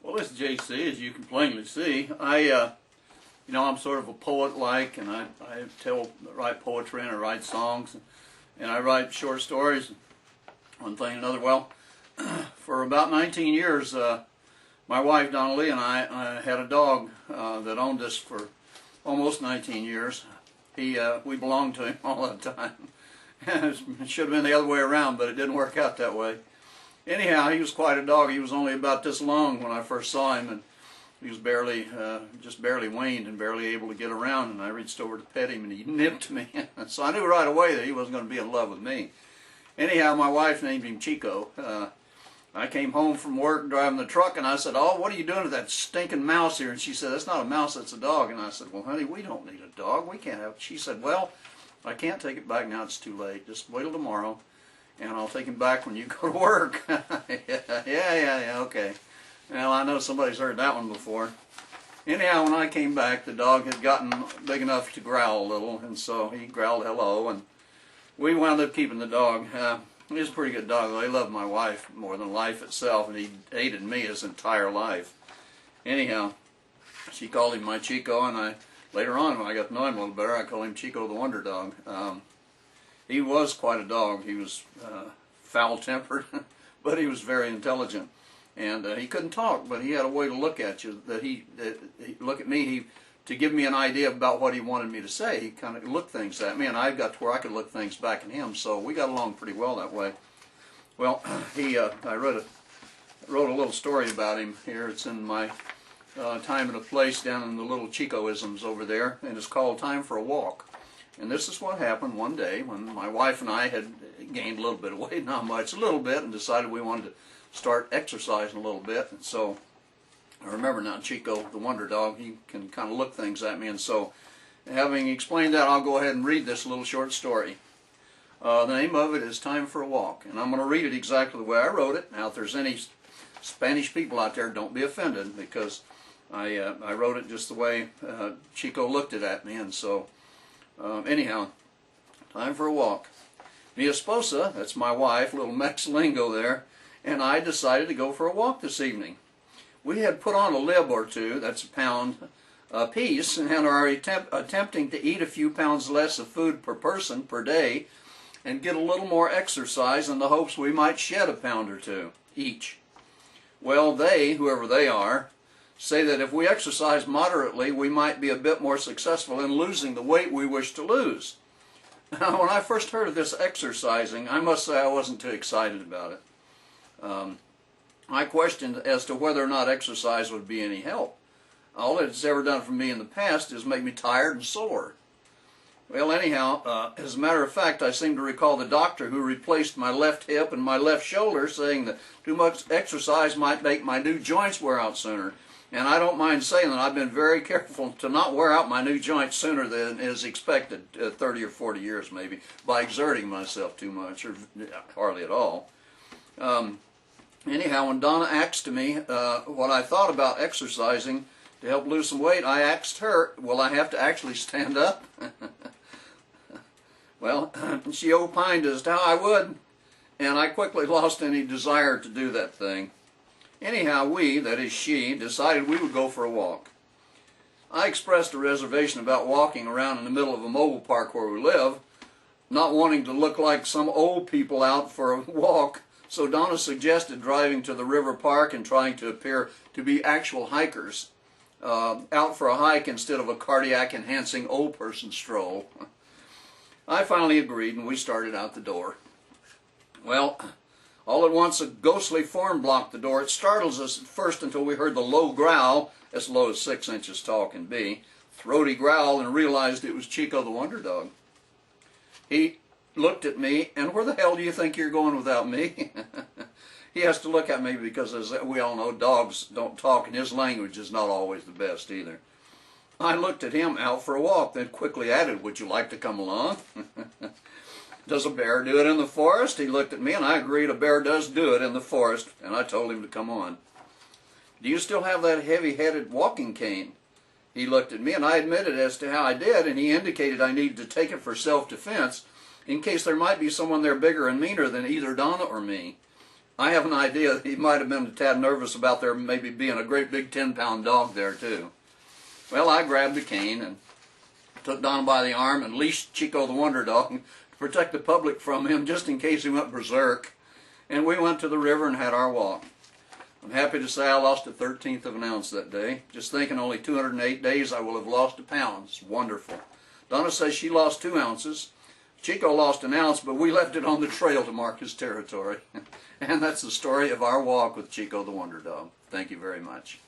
Well, this is JC, as you can plainly see. I'm sort of a poet-like, and I write poetry and I write songs, and I write short stories, one thing and another. Well, for about 19 years, my wife Donna Lee and I had a dog that owned us for almost 19 years. We belonged to him all the time. It should have been the other way around, but it didn't work out that way. Anyhow, he was quite a dog. He was only about this long when I first saw him, and he was just barely weaned and barely able to get around, and I reached over to pet him, and he nipped me. So I knew right away that he wasn't going to be in love with me. Anyhow, my wife named him Chico. I came home from work driving the truck, and I said, "Oh, what are you doing to that stinking mouse here?" And she said, "That's not a mouse, that's a dog." And I said, "Well, honey, we don't need a dog. We can't have it." She said, "Well, I can't take it back now. It's too late. Just wait till tomorrow, and I'll take him back when you go to work." Yeah, okay. Well, I know somebody's heard that one before. Anyhow, when I came back, the dog had gotten big enough to growl a little, and so he growled hello, and we wound up keeping the dog. He was a pretty good dog, though. He loved my wife more than life itself, and he hated me his entire life. Anyhow, she called him my Chico, and later on, when I got to know him a little better, I called him Chico the Wonder Dog. He was quite a dog. He was foul-tempered, but he was very intelligent. And he couldn't talk, but he had a way to look at you, look at me, to give me an idea about what he wanted me to say. He kind of looked things at me, and I got to where I could look things back at him, so we got along pretty well that way. Well, I wrote a little story about him here. It's in my Time and a Place down in the little Chicoisms over there, and it's called Time for a Walk. And this is what happened one day when my wife and I had gained a little bit of weight, not much, a little bit, and decided we wanted to start exercising a little bit. And so I remember now Chico the Wonder Dog, he can kind of look things at me, and so having explained that, I'll go ahead and read this little short story. The name of it is Time for a Walk, and I'm going to read it exactly the way I wrote it. Now if there's any Spanish people out there, don't be offended, because I wrote it just the way Chico looked it at me. And so anyhow, time for a walk. Mi esposa, that's my wife, little Mex lingo there, and I decided to go for a walk this evening. We had put on a lib or two, that's a pound a piece, and are attempting to eat a few pounds less of food per person per day and get a little more exercise in the hopes we might shed a pound or two each. Well, they, whoever they are, say that if we exercise moderately, we might be a bit more successful in losing the weight we wish to lose. Now, when I first heard of this exercising, I must say I wasn't too excited about it. I questioned as to whether or not exercise would be any help. All it's ever done for me in the past is make me tired and sore. Well, anyhow, as a matter of fact, I seem to recall the doctor who replaced my left hip and my left shoulder saying that too much exercise might make my new joints wear out sooner. And I don't mind saying that I've been very careful to not wear out my new joints sooner than is expected, 30 or 40 years maybe, by exerting myself too much, or hardly at all. Anyhow, when Donna asked me what I thought about exercising to help lose some weight, I asked her, will I have to actually stand up? Well, she opined as to how I would, and I quickly lost any desire to do that thing. Anyhow, we, that is she, decided we would go for a walk. I expressed a reservation about walking around in the middle of a mobile park where we live, not wanting to look like some old people out for a walk, so Donna suggested driving to the river park and trying to appear to be actual hikers, out for a hike instead of a cardiac-enhancing old person stroll. I finally agreed, and we started out the door. Well, all at once a ghostly form blocked the door. It startles us at first until we heard the low growl, as low as 6 inches tall can be, throaty growl, and realized it was Chico the Wonder Dog. He looked at me, and where the hell do you think you're going without me? He has to look at me because, as we all know, dogs don't talk, and his language is not always the best either. I looked at him, out for a walk, then quickly added, would you like to come along? Does a bear do it in the forest? He looked at me, and I agreed a bear does do it in the forest, and I told him to come on. Do you still have that heavy-headed walking cane? He looked at me, and I admitted as to how I did, and he indicated I needed to take it for self-defense in case there might be someone there bigger and meaner than either Donna or me. I have an idea that he might have been a tad nervous about there maybe being a great big 10-pound dog there too. Well, I grabbed the cane and took Donna by the arm and leashed Chico the Wonder Dog to protect the public from him just in case he went berserk. And we went to the river and had our walk. I'm happy to say I lost a 13th of an ounce that day. Just thinking only 208 days I will have lost a pound. It's wonderful. Donna says she lost 2 ounces. Chico lost an ounce, but we left it on the trail to mark his territory. And that's the story of our walk with Chico the Wonder Dog. Thank you very much.